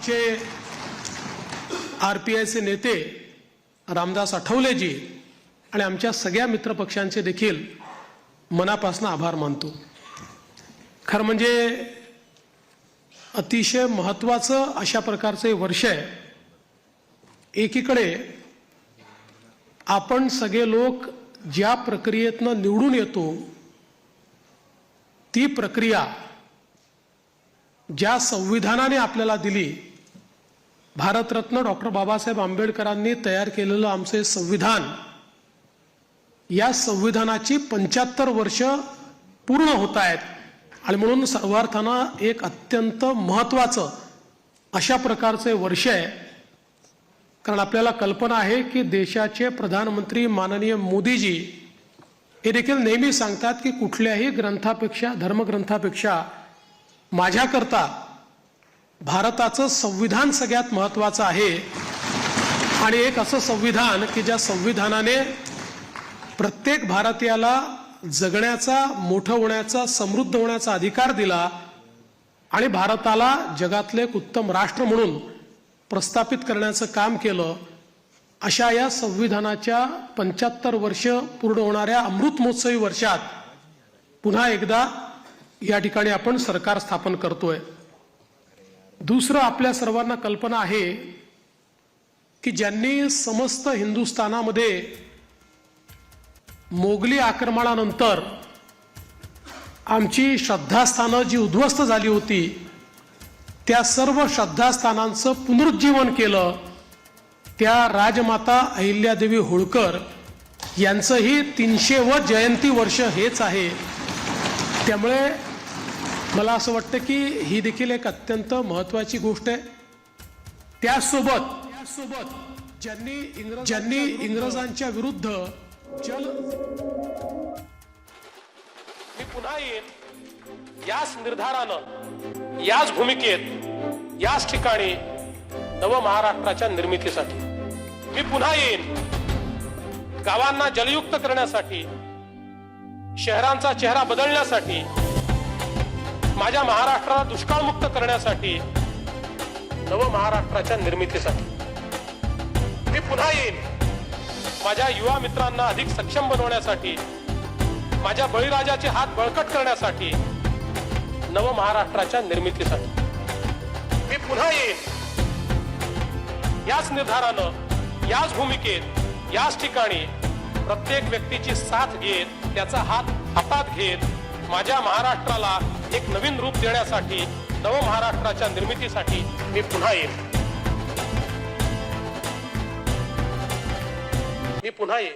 आमचे आरपीआयचे नेते रामदास आठवलेजी आणि आमच्या सगळ्या मित्रपक्षांचे देखील मनापासून आभार मानतो। खरं म्हणजे अतिशय महत्त्वाचं अशा प्रकारचे वर्ष आहे। एकीकडे आपण सगळे लोक ज्या प्रक्रियेतनं निवडून येतो ती प्रक्रिया ज्या संविधानाने आपल्याला दिली, भारतरत्न डॉक्टर बाबासाहेब आंबेडकरांनी तयार केलेलं आमचे संविधान, या संविधानाची 75 वर्ष पूर्ण होत आहेत आणि म्हणून सर्वार्थानं एक अत्यंत महत्त्वाचं अशा प्रकारचे वर्ष आहे। कारण आपल्याला कल्पना आहे की देशाचे प्रधानमंत्री माननीय मोदीजी हे देखील नेहमी सांगतात की कुठल्याही ग्रंथापेक्षा, धर्मग्रंथापेक्षा माझ्याकरता भारताचं संविधान सगळ्यात महत्त्वाचं आहे आणि एक असं संविधान की ज्या संविधानाने प्रत्येक भारतीयाला जगण्याचा, मोठं होण्याचा, समृद्ध होण्याचा अधिकार दिला आणि भारताला जगातले एक उत्तम राष्ट्र म्हणून प्रस्थापित करण्याचं काम केलं। अशा या संविधानाच्या 75 वर्ष पूर्ण होणाऱ्या अमृत महोत्सवी वर्षात पुन्हा एकदा या ठिकाणी आपण सरकार स्थापन करतोय। दुसरं, आपल्या सर्वांना कल्पना आहे की ज्यांनी समस्त हिंदुस्थानामध्ये मोगली आक्रमणानंतर आमची श्रद्धास्थानं जी उद्ध्वस्त झाली होती त्या सर्व श्रद्धास्थानांचं पुनरुज्जीवन केलं, त्या राजमाता अहिल्यादेवी होळकर यांचंही 300वे जयंती वर्ष हेच आहे। त्यामुळे मला असं वाटतं की ही देखील एक अत्यंत महत्त्वाची गोष्ट आहे। त्यासोबत ज्यांनी इंग्रजांच्या विरुद्ध मी पुन्हा येईन याच निर्धारानं, याच भूमिकेत, याच ठिकाणी नव महाराष्ट्राच्या निर्मितीसाठी मी पुन्हा येईन। गावांना जलयुक्त करण्यासाठी, शहरांचा चेहरा बदलण्यासाठी, माझ्या महाराष्ट्राला दुष्काळमुक्त करण्यासाठी, नव महाराष्ट्राच्या निर्मितीसाठी मी पुन्हा येईन। माझ्या युवा मित्रांना अधिक सक्षम बनवण्यासाठी, माझ्या बळीराजाचे हात बळकट करण्यासाठी, नव महाराष्ट्राच्या निर्मितीसाठी मी पुन्हा येईन। याच निर्धारानं, याच भूमिकेत, याच ठिकाणी प्रत्येक व्यक्तीची साथ घेत, त्याचा हात हातात घेत माझ्या महाराष्ट्राला एक नवीन रूप देण्यासाठी, नव महाराष्ट्राच्या निर्मितीसाठी मी पुन्हा येईन।